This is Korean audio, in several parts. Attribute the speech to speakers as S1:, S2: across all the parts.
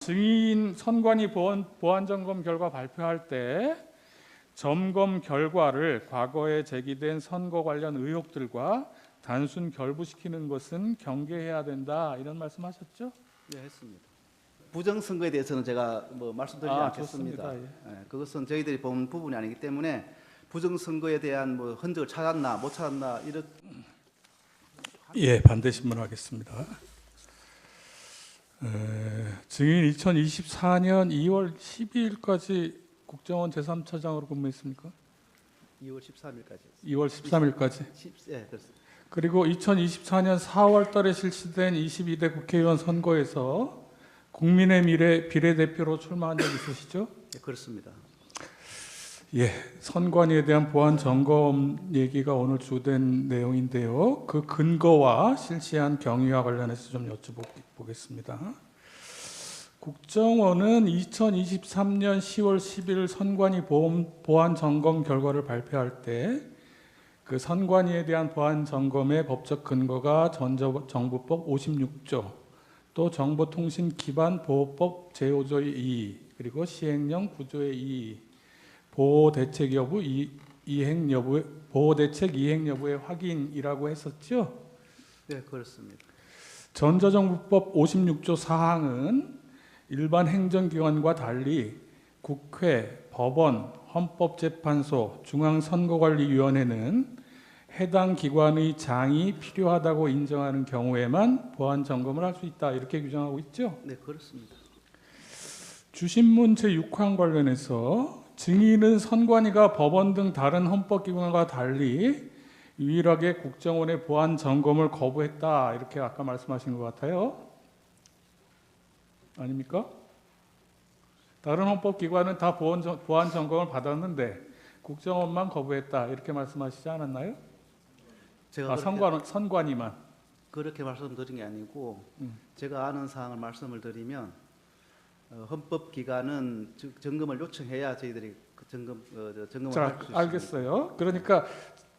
S1: 증인 선관위 보안 점검 결과 발표할 때 점검 결과를 과거에 제기된 선거 관련 의혹들과 단순 결부시키는 것은 경계해야 된다, 이런 말씀하셨죠?
S2: 네, 했습니다. 부정선거에 대해서는 제가 뭐 말씀드리지 않겠습니다.
S1: 좋습니다. 예.
S2: 그것은 저희들이 본 부분이 아니기 때문에 부정선거에 대한 뭐 흔적을 찾았나 못 찾았나 이런.
S1: 예, 반대 신문하겠습니다. 증인 2024년 2월 12일까지 국정원 제3차장으로 근무했습니까?
S2: 2월 13일까지.
S1: 2월 13일까지.
S2: 예, 그렇습니다.
S1: 그리고 2024년 4월 달에 실시된 22대 국회의원 선거에서 국민의 미래 비례대표로 출마한 적 있으시죠?
S2: 예, 그렇습니다.
S1: 예, 선관위에 대한 보안 점검 얘기가 오늘 주된 내용인데요. 그 근거와 실시한 경위와 관련해서 좀 여쭤보겠습니다. 국정원은 2023년 10월 10일 선관위 보안 점검 결과를 발표할 때 그 선관위에 대한 보안 점검의 법적 근거가 전자정부법 56조, 또 정보통신기반보호법 제5조의 2, 그리고 시행령 9조의 2, 보호대책 이행 여부의 확인이라고 했었죠.
S2: 네, 그렇습니다.
S1: 전자정부법 56조 사항은 일반 행정기관과 달리 국회, 법원, 헌법재판소, 중앙선거관리위원회는 해당 기관의 장이 필요하다고 인정하는 경우에만 보안 점검을 할 수 있다, 이렇게 규정하고 있죠.
S2: 네, 그렇습니다.
S1: 주신문 제6항 관련해서 증인은 선관위가 법원 등 다른 헌법기관과 달리 유일하게 국정원의 보안 점검을 거부했다, 이렇게 아까 말씀하신 것 같아요. 아닙니까? 다른 헌법기관은 다 보안 점검을 받았는데 국정원만 거부했다, 이렇게 말씀하시지 않았나요?
S2: 제가
S1: 선관위만.
S2: 그렇게 말씀드린 게 아니고 제가 아는 사항을 말씀을 드리면 헌법기관은 점검을 요청해야 저희들이 그 점검을 할 수 있습니다.
S1: 알겠어요. 그러니까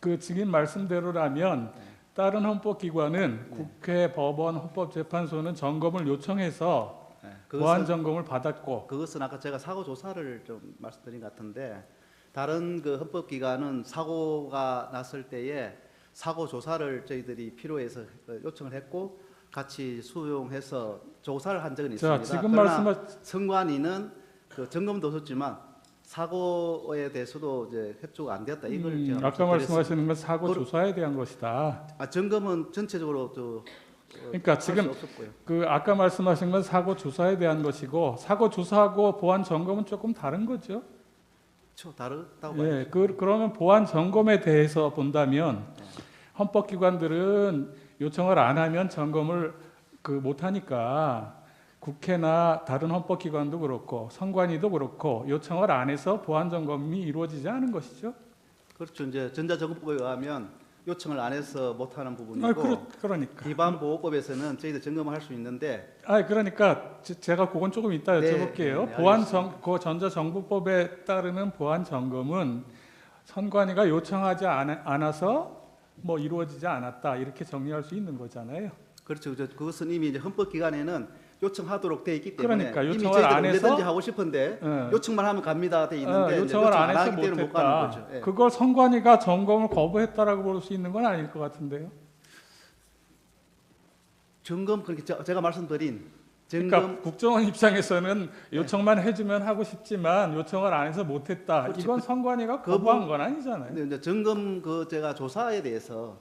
S1: 그 증인 말씀대로라면 다른 헌법기관은 국회, 법원, 헌법재판소는 점검을 요청해서 보안 점검을 받았고,
S2: 그것은 아까 제가 사고 조사를 좀 말씀드린 것 같은데 다른 그 헌법기관은 사고가 났을 때에 사고 조사를 저희들이 필요해서 요청을 했고 같이 수용해서 조사를 한 적은 있습니다.
S1: 지금
S2: 그러나 선관위는 그 점검도 없었지만 사고에 대해서도 이제 협조가 안 되었다. 이걸 제가
S1: 아까 말씀하시는 건 사고 조사에 대한 것이다.
S2: 점검은 전체적으로
S1: 그러니까 지금
S2: 없었고요.
S1: 그 아까 말씀하신 건 사고 조사에 대한 것이고, 사고 조사하고 보안 점검은 조금 다른 거죠.
S2: 그렇죠. 다르다고
S1: 예,
S2: 봐야죠.
S1: 그러면 보안 점검에 대해서 본다면 헌법기관들은 요청을 안 하면 점검을 못 하니까 국회나 다른 헌법기관도 그렇고 선관위도 그렇고 요청을 안 해서 보안 점검이 이루어지지 않은 것이죠.
S2: 그렇죠. 이제 전자정보법에 의하면 요청을 안 해서 못하는 부분이고,
S1: 그러니까
S2: 기반보호법에서는 저희들 점검을 할 수 있는데,
S1: 그러니까 제가 그건 조금 이따 여쭤볼게요.
S2: 네,
S1: 그 전자정부법에 따르는 보안 점검은 선관위가 요청하지 않아서 이루어지지 않았다, 이렇게 정리할 수 있는 거잖아요.
S2: 그렇죠. 그것은 이미 이제 헌법기관에는 요청하도록 돼 있기 때문에
S1: 그러니까
S2: 이미
S1: 요청을
S2: 저희들
S1: 안 해서
S2: 언제든지 하고 싶은데 요청만 하면 갑니다 돼 있는데
S1: 요청을 안 해서
S2: 하기 때문에 못 가는
S1: 못했다.
S2: 거죠. 예.
S1: 그걸 선관위가 점검을 거부했다라고 볼 수 있는 건 아닐 것 같은데요.
S2: 점검, 그렇게 제가 말씀드린 점검.
S1: 그러니까 국정원 입장에서는 요청만 해주면 하고 싶지만 요청을 안 해서 못했다.
S2: 그렇죠.
S1: 이건 선관위가 거부한 건 아니잖아요.
S2: 근데 이제 점검 제가 조사에 대해서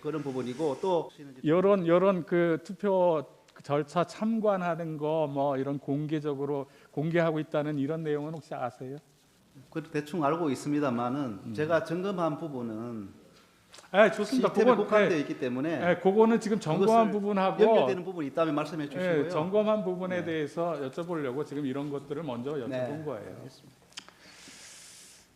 S2: 그런 부분이고, 또
S1: 이런 그 투표 절차 참관하는 거 이런 공개적으로 공개하고 있다는 이런 내용은 혹시 아세요?
S2: 대충 알고 있습니다만은 제가 점검한 부분은
S1: 좋습니다.
S2: 시스템에 국한되어 있기 때문에
S1: 그거는 지금 점검한 부분하고
S2: 연결되는 부분이 있다면 말씀해 주시고요.
S1: 점검한 부분에 대해서 여쭤보려고 지금 이런 것들을 먼저 여쭤본 거예요.
S2: 알겠습니다.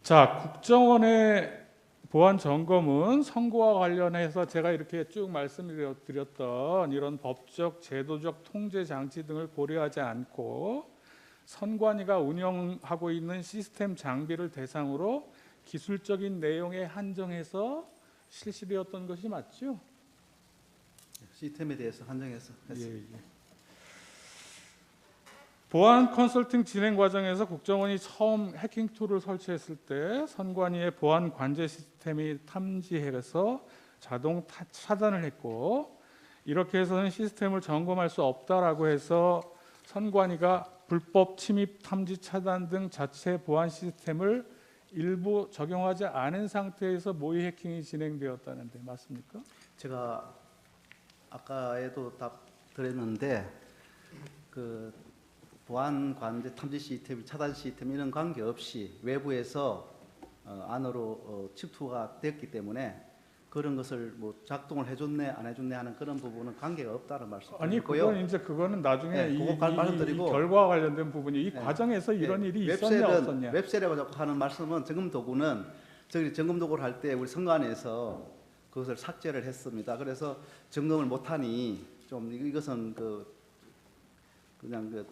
S1: 자, 국정원의 보안 점검은 선거와 관련해서 제가 이렇게 쭉 말씀드렸던 이런 법적, 제도적 통제 장치 등을 고려하지 않고 선관위가 운영하고 있는 시스템 장비를 대상으로 기술적인 내용에 한정해서 실시되었던 것이 맞죠?
S2: 시스템에 대해서 한정해서 했습니다.
S1: 보안 컨설팅 진행 과정에서 국정원이 처음 해킹 툴을 설치했을 때 선관위의 보안 관제 시스템이 탐지해서 자동 차단을 했고, 이렇게 해서는 시스템을 점검할 수 없다라고 해서 선관위가 불법 침입 탐지 차단 등 자체 보안 시스템을 일부 적용하지 않은 상태에서 모의 해킹이 진행되었다는데 맞습니까?
S2: 제가 아까에도 답 드렸는데 그 보안 관제 탐지 시스템, 차단 시스템 이런 관계 없이 외부에서 안으로 침투가 됐기 때문에 그런 것을 뭐 작동을 해줬네 안 해줬네 하는 그런 부분은 관계가 없다는
S1: 아니
S2: 말씀드리고요.
S1: 그거는 나중에
S2: 네, 그거 말씀드리고,
S1: 이 결과와 관련된 부분이 이
S2: 네.
S1: 과정에서 이런
S2: 네,
S1: 일이 있었냐 없었냐.
S2: 웹셀이라고 자꾸 하는 말씀은 점검 도구는 저희 점검 도구를 할 때 우리 선관위에서 그것을 삭제를 했습니다. 그래서 점검을 못하니 좀 이것은 그냥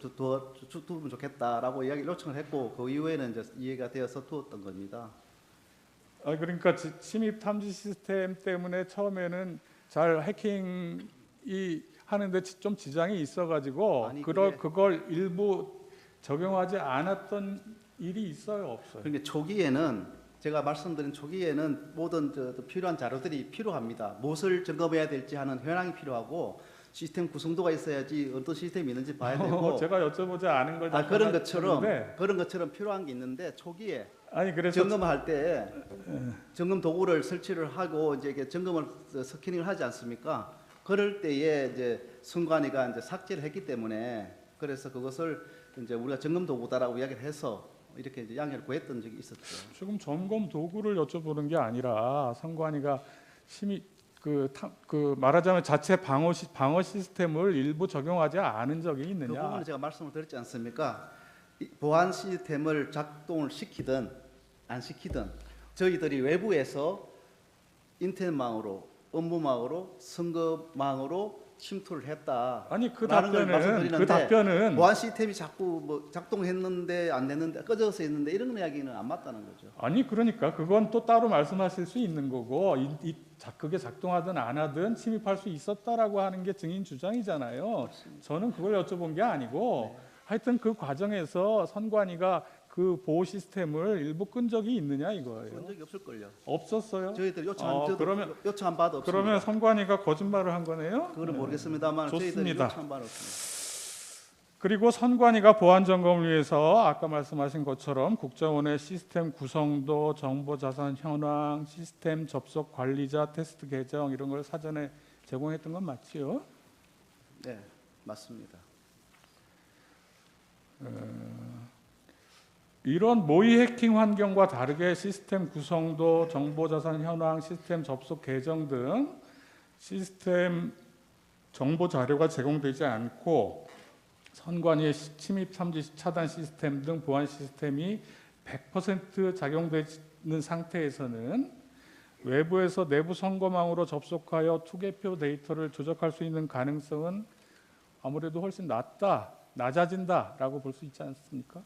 S2: 두면 좋겠다라고 이야기 요청을 했고 그 이후에는 이제 이해가 되어서 두었던 겁니다.
S1: 그러니까 침입 탐지 시스템 때문에 처음에는 잘 해킹이 하는데 좀 지장이 있어가지고
S2: 아니,
S1: 그걸 일부 적용하지 않았던 일이 있어요, 없어요?
S2: 그러니까 초기에는 제가 말씀드린 초기에는 모든 필요한 자료들이 필요합니다. 무엇을 점검해야 될지 하는 현황이 필요하고 시스템 구성도가 있어야지 어떤 시스템이 있는지 봐야 되고
S1: 제가 여쭤보지 않은 걸
S2: 그런 것처럼 필요한 게 있는데 초기에
S1: 그래서
S2: 점검할 때 점검 도구를 설치를 하고 이제 이게 점검을 스캐닝을 하지 않습니까? 그럴 때에 이제 선관위가 이제 삭제를 했기 때문에 그래서 그것을 이제 우리가 점검 도구다라고 이야기를 해서 이렇게 이제 양해를 구했던 적이 있었죠.
S1: 지금 점검 도구를 여쭤보는 게 아니라 선관위가 말하자면 자체 방어 시스템을 일부 적용하지 않은 적이
S2: 그
S1: 있느냐?
S2: 부분은 제가 말씀을 드렸지 않습니까? 이 보안 시스템을 작동을 시키든 안 시키든 저희들이 외부에서 인터넷망으로, 업무망으로, 선거망으로 침투를 했다.
S1: 아니 그 답변은
S2: 보안 시스템이 자꾸 뭐 작동했는데 안 됐는데 꺼져서 있는데 이런 이야기는 안 맞다는 거죠.
S1: 아니 그러니까 그건 또 따로 말씀하실 수 있는 거고 그게 작동하든 안 하든 침입할 수 있었다라고 하는 게 증인 주장이잖아요.
S2: 맞습니다.
S1: 저는 그걸 여쭤본 게 아니고 하여튼 그 과정에서 선관위가 그 보호 시스템을 일부 끈 적이 있느냐 이거예요.
S2: 그런 적이 없을걸요.
S1: 없었어요?
S2: 저희들 요청한 요청한 바도 없습니다.
S1: 그러면 선관위가 거짓말을 한 거네요?
S2: 그건 모르겠습니다만 저희들이
S1: 좋습니다.
S2: 요청한 바는 없습니다.
S1: 그리고 선관위가 보안 점검을 위해서 아까 말씀하신 것처럼 국정원의 시스템 구성도, 정보 자산 현황, 시스템 접속 관리자 테스트 계정 이런 걸 사전에 제공했던 건 맞지요?
S2: 네, 맞습니다.
S1: 이런 모의 해킹 환경과 다르게 시스템 구성도, 정보 자산 현황, 시스템 접속 계정 등 시스템 정보 자료가 제공되지 않고 선관위의 침입 탐지 차단 시스템 등 보안 시스템이 100% 작용되는 상태에서는 외부에서 내부 선거망으로 접속하여 투개표 데이터를 조작할 수 있는 가능성은 아무래도 훨씬 낮아진다라고 볼 수 있지 않습니까?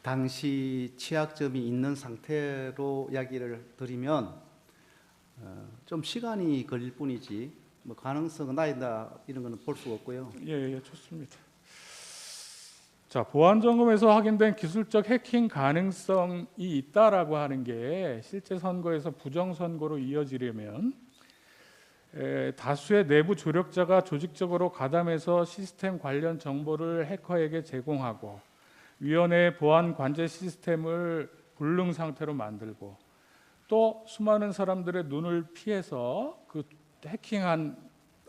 S2: 당시 취약점이 있는 상태로 이야기를 드리면 좀 시간이 걸릴 뿐이지 뭐 가능성은 나이다 이런 거는 볼 수가 없고요.
S1: 예, 좋습니다. 자, 보안 점검에서 확인된 기술적 해킹 가능성이 있다라고 하는 게 실제 선거에서 부정 선거로 이어지려면 다수의 내부 조력자가 조직적으로 가담해서 시스템 관련 정보를 해커에게 제공하고 위원회의 보안 관제 시스템을 불능 상태로 만들고 또 수많은 사람들의 눈을 피해서 그 해킹한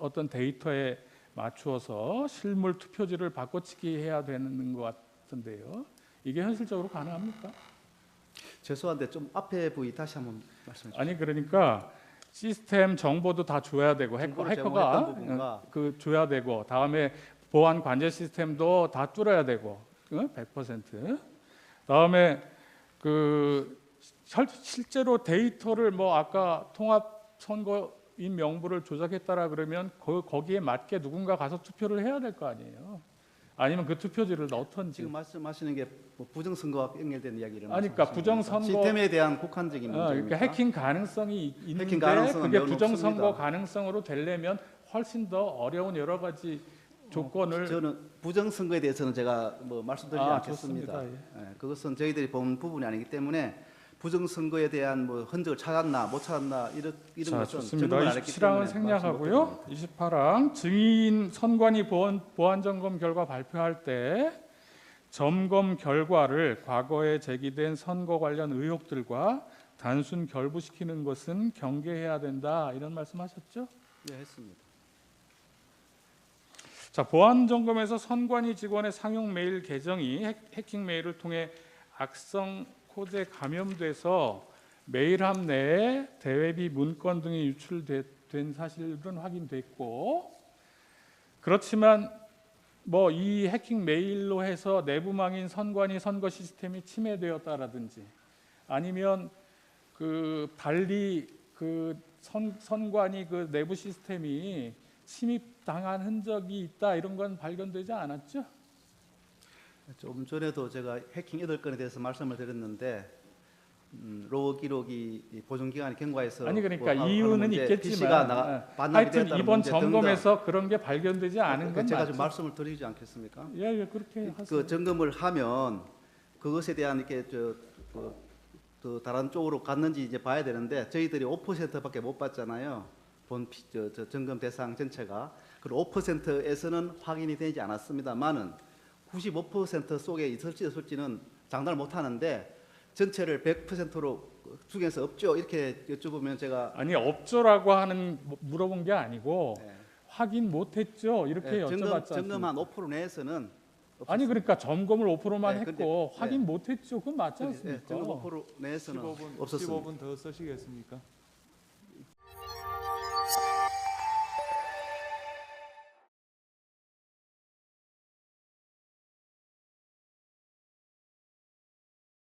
S1: 어떤 데이터에 맞추어서 실물 투표지를 바꿔치기 해야 되는 것 같은데요. 이게 현실적으로 가능합니까?
S2: 죄송한데 좀 앞에 부위 다시 한번 말씀해 주세요.
S1: 아니 그러니까 시스템 정보도 다 줘야 되고 해커가 줘야 되고 다음에 보안 관제 시스템도 다 뚫어야 되고 100%. 다음에 실제로 데이터를 아까 통합 선거인 명부를 조작했다라 그러면 거기에 맞게 누군가 가서 투표를 해야 될 거 아니에요. 아니면 그 투표지를 넣던지.
S2: 지금 말씀하시는 게 뭐 부정선거와 연결된 이야기를
S1: 그러니까 부정선거
S2: 시스템에 대한 국한적인 문제입니까?
S1: 그러니까 해킹 가능성이 있는데
S2: 해킹 가능성은
S1: 그게
S2: 매우
S1: 부정선거
S2: 높습니다.
S1: 가능성으로 되려면 훨씬 더 어려운 여러 가지 조건을
S2: 저는 부정선거에 대해서는 제가 뭐 말씀드리지 않겠습니다.
S1: 좋습니다. 예.
S2: 그것은 저희들이 본 부분이 아니기 때문에 부정선거에 대한 뭐 흔적을 찾았나 못 찾았나 이런
S1: 자,
S2: 것은
S1: 좋습니다.
S2: 점검을 안 했기
S1: 27항은
S2: 때문에
S1: 생략하고요. 28항 증인 선관위 보안 점검 결과 발표할 때 점검 결과를 과거에 제기된 선거 관련 의혹들과 단순 결부시키는 것은 경계해야 된다. 이런 말씀하셨죠?
S2: 네, 했습니다.
S1: 자, 보안 점검에서 선관위 직원의 상용 메일 계정이 해킹 메일을 통해 악성 코드에 감염돼서 메일함 내에 대외비 문건 등이 유출된 사실은 확인됐고, 그렇지만 뭐 이 해킹 메일로 해서 내부망인 선관위 선거 시스템이 침해되었다라든지 아니면 그 달리 그 선관위 그 내부 시스템이 침입당한 흔적이 있다, 이런 건 발견되지 않았죠?
S2: 좀 전에도 제가 해킹 8건에 대해서 말씀을 드렸는데 로그 기록이 보존 기간이 경과해서
S1: 아니 그러니까
S2: 뭐
S1: 이유는
S2: 문제,
S1: 있겠지만
S2: PC가 반납이
S1: 하여튼
S2: 되었다는
S1: 이번
S2: 문제 등등.
S1: 점검에서 그런 게 발견되지 않은 건
S2: 제가
S1: 맞죠?
S2: 좀 말씀을 드리지 않겠습니까?
S1: 예, 그렇게 하세요.
S2: 그 점검을 하면 그것에 대한 이렇게 또 다른 쪽으로 갔는지 이제 봐야 되는데 저희들이 5%밖에 못 받잖아요. 저 점검 대상 전체가. 그리고 5%에서는 확인이 되지 않았습니다만은 95% 속에 있을지 없을지는 장담을 못 하는데 전체를 100%로 중에 서 없죠. 이렇게 여쭤보면 제가
S1: 아니 없죠라고 하는 물어본 게 아니고
S2: 네.
S1: 확인 못했죠 이렇게 여쭤봤지
S2: 점검한
S1: 않습니까?
S2: 5% 내에서는
S1: 아니 그러니까 점검을 5%만
S2: 네, 근데,
S1: 했고
S2: 네.
S1: 확인 못했죠. 그건 맞지 않습니까?
S2: 점검 5% 내에서는
S3: 15분,
S2: 없었습니다.
S3: 15분 더 쓰시겠습니까?